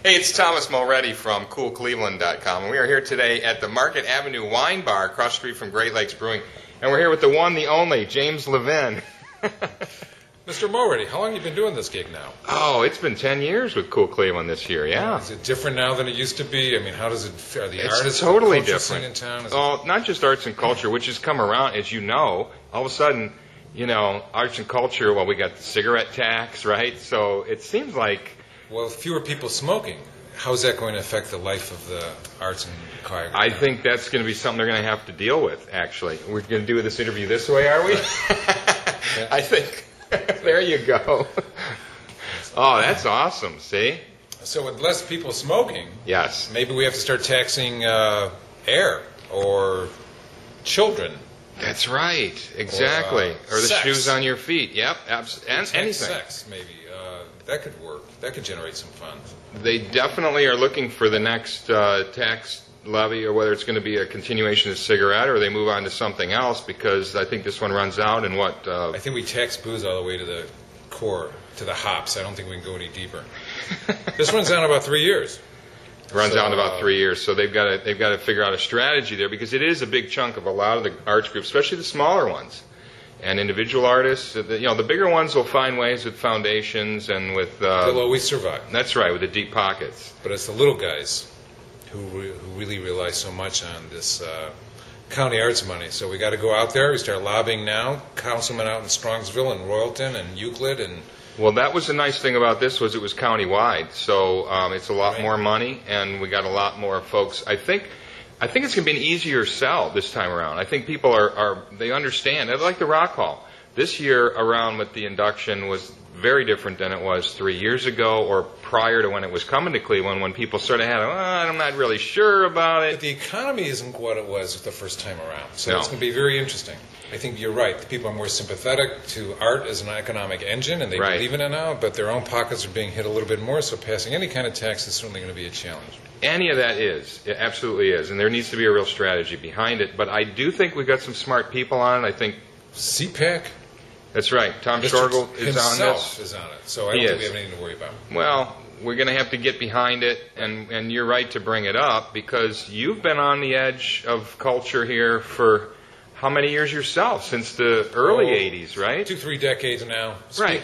Hey, it's Thomas Mulready from CoolCleveland.com, and we are here today at the Market Avenue Wine Bar across the street from Great Lakes Brewing, and we're here with the one, the only, James Levin. Mr. Mulready, how long have you been doing this gig now? Oh, it's been 10 years with Cool Cleveland this year, yeah. Is it different now than it used to be? I mean, how does it fare? The It's artists totally the culture different. scene in town? Oh, not just arts and culture, which has come around, as you know. All of a sudden, you know, arts and culture, well, we got the cigarette tax, right? So it seems like... Well, fewer people smoking. How's that going to affect the life of the arts and choir? I think that's going to be something they're going to have to deal with, actually. We're going to do this interview this way, are we? I think. There you go. Oh, that's awesome, see? So with less people smoking, yes, maybe we have to start taxing air or children. That's right, exactly. Or the sex. shoes on your feet, yep, and anything. Sex, maybe. That could work. That could generate some funds. They definitely are looking for the next tax levy, or whether it's going to be a continuation of cigarette or they move on to something else, because I think this one runs out in what? I think we tax booze all the way to the core, to the hops. I don't think we can go any deeper. This runs out in about 3 years. It runs out in about 3 years, so they've got to figure out a strategy there, because it is a big chunk of a lot of the arts groups, especially the smaller ones. And individual artists, you know, the bigger ones will find ways with foundations and with... They'll always survive. That's right, with the deep pockets. But it's the little guys who really rely so much on this county arts money. So we got to go out there. We start lobbying now. Councilmen out in Strongsville and Royalton and Euclid and... Well, that was the nice thing about this, was it was county-wide. So it's a lot more money, and we got a lot more folks. I think it's going to be an easier sell this time around. I think people they understand. They like the Rock Hall. This year around with the induction was very different than it was 3 years ago or prior to when it was coming to Cleveland, when people sort of had, I'm not really sure about it. But the economy isn't what it was the first time around. So No. it's going to be very interesting. I think you're right. The people are more sympathetic to art as an economic engine, and they Right. believe in it now, but their own pockets are being hit a little bit more, so passing any kind of tax is certainly going to be a challenge. Any of that is. It absolutely is. And there needs to be a real strategy behind it. But I do think we've got some smart people on it. I think... CPAC? That's right. Tom Schorgel is on himself this. is on it, so I don't think we have anything to worry about. Well, we're going to have to get behind it, and you're right to bring it up, because you've been on the edge of culture here for how many years yourself? Since the early 80s, right? 2-3 decades now. Right.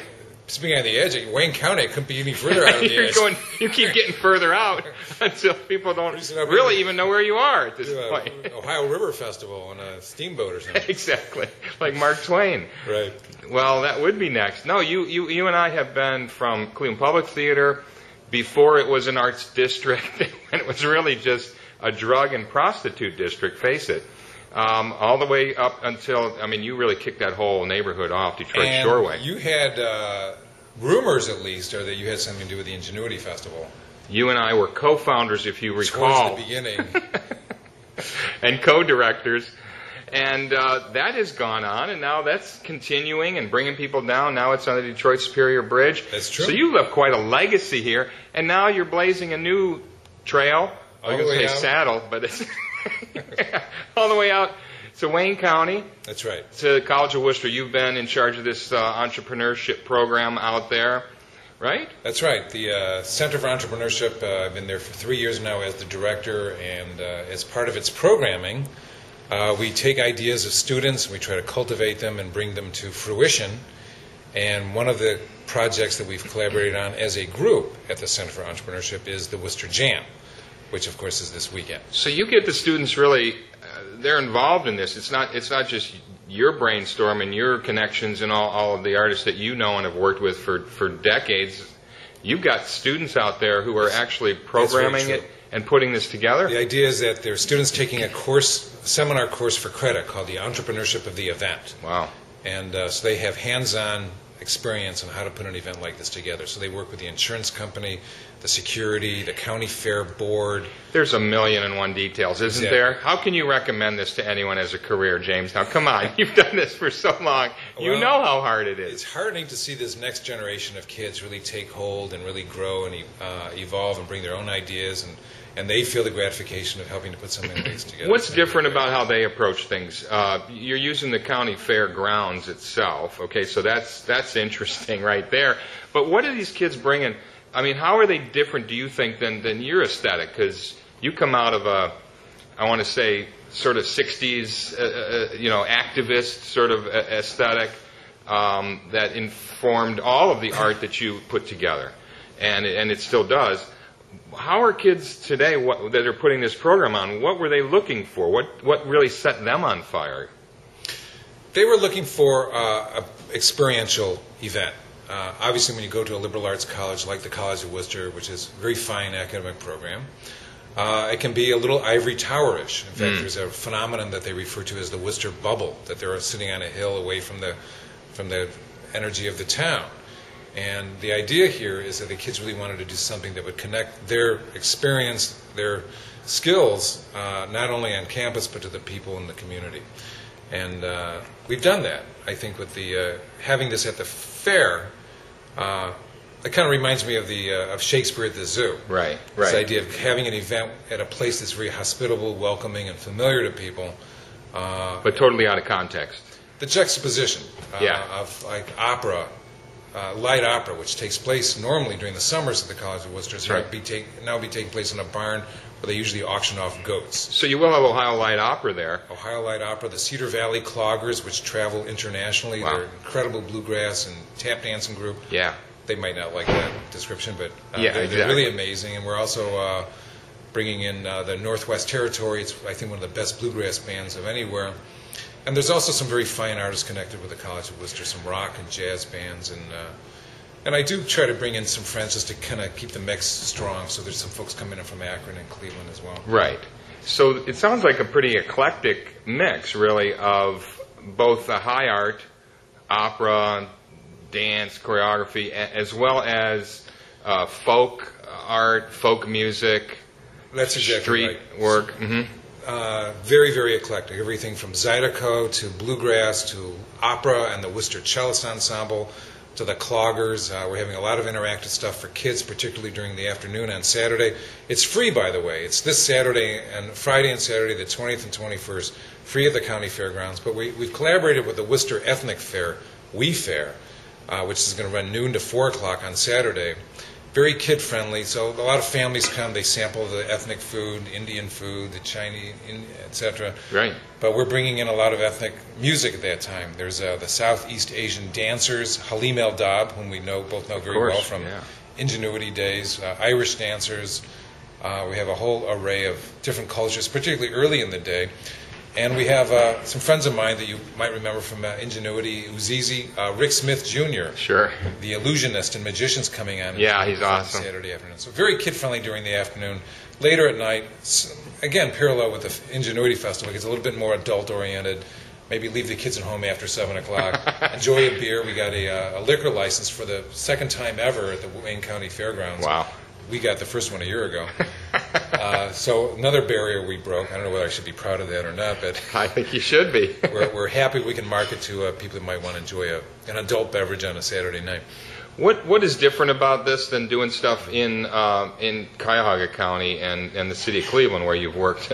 Speaking of the edge, Wayne County couldn't be any further out of the edge. You keep getting further out until people don't really even know where you are at this point. Ohio River Festival on a steamboat or something. Exactly, like Mark Twain. Right. Well, that would be next. No, you and I have been from Cleveland Public Theater before it was an arts district, and it was really just a drug and prostitute district, face it. All the way up until, I mean, you really kicked that whole neighborhood off, Detroit Shoreway. You had rumors, at least, or that you had something to do with the Ingenuity Festival. You and I were co-founders, if you recall. Towards the beginning. And co-directors. And that has gone on, and now that's continuing and bringing people down. Now it's on the Detroit Superior Bridge. That's true. So you left quite a legacy here, and now you're blazing a new trail. I was going to say saddle, but it's all the way out to Wayne County. That's right. To the College of Wooster. You've been in charge of this entrepreneurship program out there, right? That's right. The Center for Entrepreneurship, I've been there for 3 years now as the director, and as part of its programming, we take ideas of students, and we try to cultivate them and bring them to fruition. And one of the projects that we've collaborated on as a group at the Center for Entrepreneurship is the Wooster Jam, which of course is this weekend. So you get the students really, they're involved in this. It's not just your brainstorm and your connections and all of the artists that you know and have worked with for decades. You've got students out there who are actually programming it and putting this together. The idea is that there are students taking a seminar course for credit called the Entrepreneurship of the Event. Wow. And so they have hands-on experience on how to put an event like this together. So they work with the insurance company, the security, the county fair board. There's 1,000,001 details, isn't there? How can you recommend this to anyone as a career, James? Now, come on. You've done this for so long. You know how hard it is. It's heartening to see this next generation of kids really take hold and really grow and evolve and bring their own ideas, and they feel the gratification of helping to put something like this together. What's different about how they approach things? You're using the county fairgrounds itself. Okay, so that's interesting right there. But what are these kids bringing I mean, how are they different, do you think, than your aesthetic? Because you come out of a, I want to say, sort of 60s, activist sort of aesthetic that informed all of the art that you put together, and it still does. How are kids today that are putting this program on, what were they looking for? What really set them on fire? They were looking for an experiential event. Obviously, when you go to a liberal arts college like the College of Wooster, which is a very fine academic program, it can be a little ivory tower-ish. In fact, there's a phenomenon that they refer to as the Wooster bubble, that they're sitting on a hill away from the energy of the town. And the idea here is that the kids really wanted to do something that would connect their experience, their skills, not only on campus but to the people in the community. And we've done that, I think, with the having this at the fair. It kind of reminds me of Shakespeare at the Zoo. Right. This idea of having an event at a place that's very hospitable, welcoming, and familiar to people. But totally out of context. The juxtaposition of like opera, light opera, which takes place normally during the summers at the College of Wooster, now be taking place in a barn where they usually auction off goats. So you will have Ohio Light Opera there. Ohio Light Opera, the Cedar Valley Cloggers, which travel internationally. Wow. They're an incredible bluegrass and tap dancing group. Yeah. They might not like that description, but exactly. They're really amazing. And we're also bringing in the Northwest Territory. It's, I think, one of the best bluegrass bands of anywhere. And there's also some very fine artists connected with the College of Wooster, some rock and jazz bands. And I do try to bring in some friends just to kind of keep the mix strong. So there's some folks coming in from Akron and Cleveland as well. Right. So it sounds like a pretty eclectic mix, really, of both the high art, opera, dance, choreography, as well as folk art, folk music, That's exactly street right. work. Very, very eclectic. Everything from zydeco to bluegrass to opera and the Wooster Cellist Ensemble to the Cloggers. We're having a lot of interactive stuff for kids, particularly during the afternoon on Saturday. It's free, by the way. It's this Saturday and Friday and Saturday, the 20th and 21st, free at the county fairgrounds. But we've collaborated with the Wooster Ethnic Fair, We Fair, which is going to run noon to 4 o'clock on Saturday. Very kid-friendly, so a lot of families come. They sample the ethnic food, Indian food, the Chinese, etc. Right. But we're bringing in a lot of ethnic music at that time. There's the Southeast Asian dancers, Halim El Dab, whom we both know very well from Ingenuity days, Irish dancers. We have a whole array of different cultures, particularly early in the day. And we have some friends of mine that you might remember from Ingenuity, Uzizi, Rick Smith Jr., Sure. the illusionist and magician's coming on. Yeah, he's awesome. Saturday afternoon. So very kid-friendly during the afternoon. Later at night, again, parallel with the Ingenuity Festival, it's a little bit more adult-oriented. Maybe leave the kids at home after 7 o'clock. Enjoy a beer. We got a liquor license for the second time ever at the Wayne County Fairgrounds. Wow. We got the first one a year ago. So another barrier we broke. I don't know whether I should be proud of that or not, but I think you should be. we're happy we can market to people that might want to enjoy an adult beverage on a Saturday night. What is different about this than doing stuff in Cuyahoga County and the city of Cleveland, where you've worked,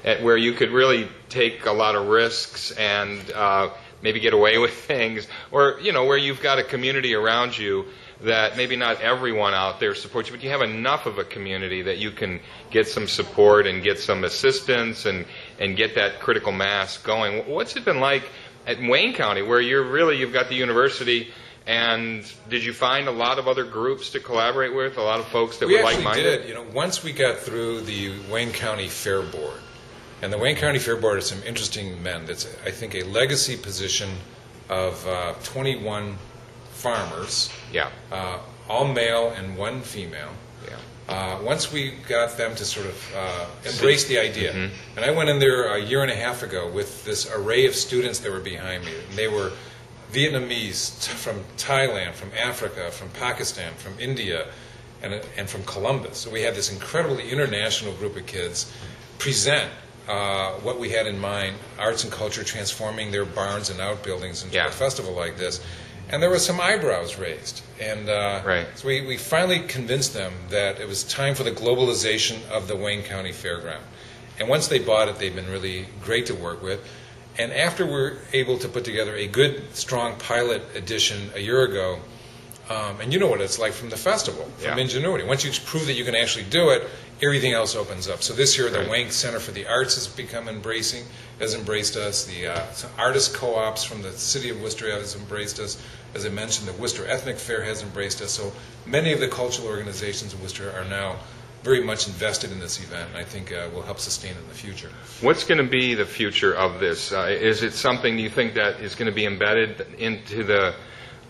where you could really take a lot of risks and maybe get away with things, or where you've got a community around you that maybe not everyone out there supports you, but you have enough of a community that you can get some support and get some assistance and get that critical mass going. What's it been like at Wayne County, where you've got the university, and did you find a lot of other groups to collaborate with, a lot of folks that were like-minded? We actually did. Once we got through the Wayne County Fair Board, and the Wayne County Fair Board is some interesting men. That's, I think, a legacy position of 21 farmers, all male and one female. Once we got them to sort of embrace the idea, and I went in there a year and a half ago with this array of students that were behind me. And they were Vietnamese, from Thailand, from Africa, from Pakistan, from India, and from Columbus. So we had this incredibly international group of kids present what we had in mind, arts and culture transforming their barns and outbuildings into a festival like this. And there were some eyebrows raised. And so we finally convinced them that it was time for the globalization of the Wayne County Fairground. And once they bought it, they've been really great to work with. And after we were able to put together a good, strong pilot edition a year ago, And you know what it's like from the festival, from Yeah. Ingenuity. Once you prove that you can actually do it, everything else opens up. So this year, the Right. Wayne Center for the Arts has embraced us. The artist co-ops from the city of Worcester has embraced us. As I mentioned, the Worcester Ethnic Fair has embraced us. So many of the cultural organizations in Worcester are now very much invested in this event, and I think will help sustain it in the future. What's going to be the future of this? Is it something you think that is going to be embedded into the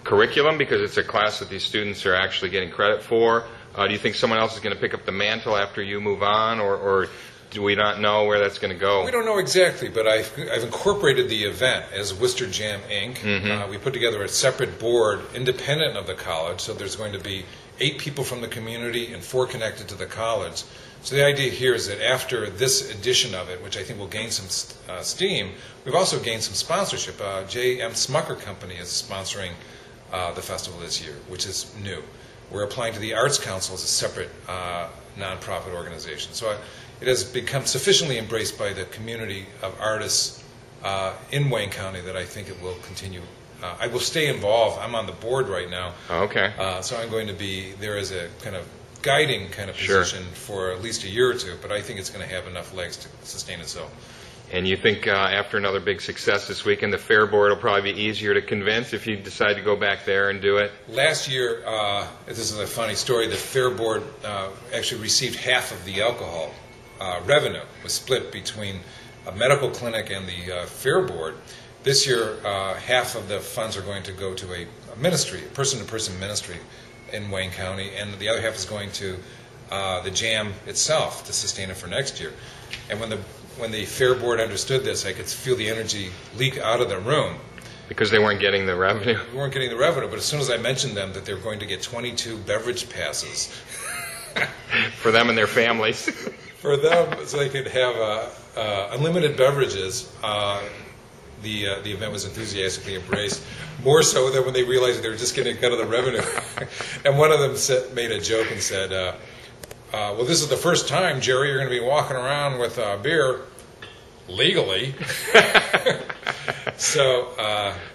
curriculum because it's a class that these students are actually getting credit for? Do you think someone else is going to pick up the mantle after you move on, or do we not know where that's going to go? We don't know exactly, but I've incorporated the event as Wooster Jam, Inc. We put together a separate board independent of the college, so there's going to be 8 people from the community and 4 connected to the college. So the idea here is that after this edition of it, which I think will gain some steam, we've also gained some sponsorship. J.M. Smucker Company is sponsoring the festival this year, which is new. We're applying to the Arts Council as a separate nonprofit organization. So it has become sufficiently embraced by the community of artists in Wayne County that I think it will continue. I will stay involved. I'm on the board right now. Okay. So I'm going to be there as a kind of guiding kind of position for at least a year or two, but I think it's going to have enough legs to sustain itself. And you think after another big success this weekend, the Fair Board will probably be easier to convince if you decide to go back there and do it? Last year, this is a funny story, the Fair Board actually received half of the alcohol revenue. It was split between a medical clinic and the Fair Board. This year, half of the funds are going to go to a ministry, a person-to-person ministry in Wayne County, and the other half is going to the Jam itself to sustain it for next year. And when the Fair Board understood this, I could feel the energy leak out of the room. Because they weren't getting the revenue? We weren't getting the revenue, but as soon as I mentioned them that they're going to get 22 beverage passes. For them and their families. For them, so they could have unlimited beverages. The event was enthusiastically embraced, more so than when they realized they were just getting a cut of the revenue. And one of them made a joke and said, well, this is the first time, Jerry, you're going to be walking around with beer legally. So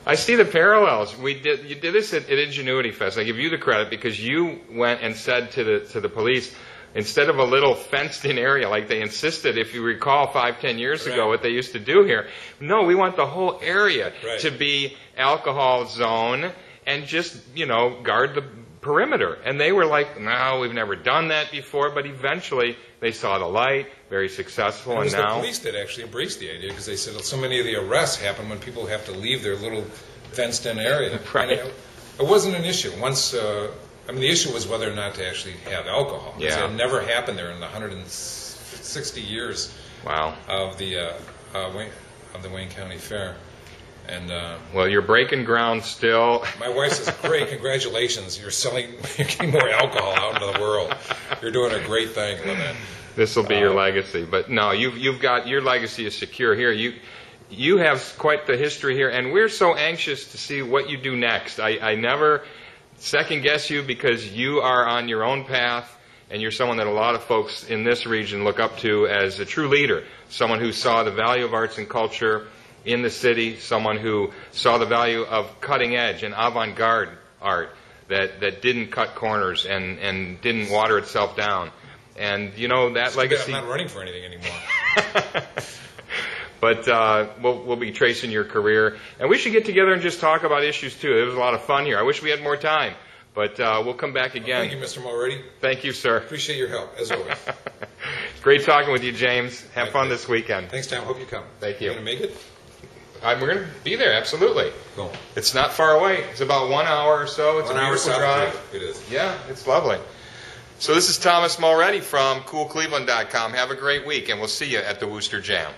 I see the parallels. You did this at IngenuityFest. I give you the credit because you went and said to the police, instead of a little fenced-in area like they insisted, if you recall 5-10 years ago what they used to do here, no, we want the whole area to be alcohol zone and just, guard the perimeter. And they were like, no, we've never done that before, but eventually they saw the light, very successful, and now... It was the police that actually embraced the idea because they said so many of the arrests happen when people have to leave their little fenced-in area. Right. And it wasn't an issue. The issue was whether or not to actually have alcohol. Because it had never happened there in the 160 years of the Wayne County Fair. And well, you're breaking ground still. My wife says, "Great, congratulations! You're getting more alcohol out into the world. You're doing a great thing, Levin." This will be your legacy, but no, you've got your legacy is secure here. You have quite the history here, and we're so anxious to see what you do next. I never second guess you because you are on your own path, and you're someone that a lot of folks in this region look up to as a true leader, someone who saw the value of arts and culture in the city, someone who saw the value of cutting edge and avant-garde art that didn't cut corners and didn't water itself down. And that legacy... I'm not running for anything anymore. But we'll be tracing your career. And we should get together and just talk about issues too. It was a lot of fun here. I wish we had more time. But we'll come back again. Thank you, Mr. Mulready. Thank you, sir. Appreciate your help, as always. Great talking with you, James. Have fun this weekend. Thanks, Tom. Hope you come. Thank you. You going to make it? We're going to be there, absolutely. Cool. It's not far away. It's about 1 hour or so. It's 1 a hour beautiful south. drive. It is. Yeah, it's lovely. So this is Thomas Mulready from CoolCleveland.com. Have a great week, and we'll see you at the Wooster Jam.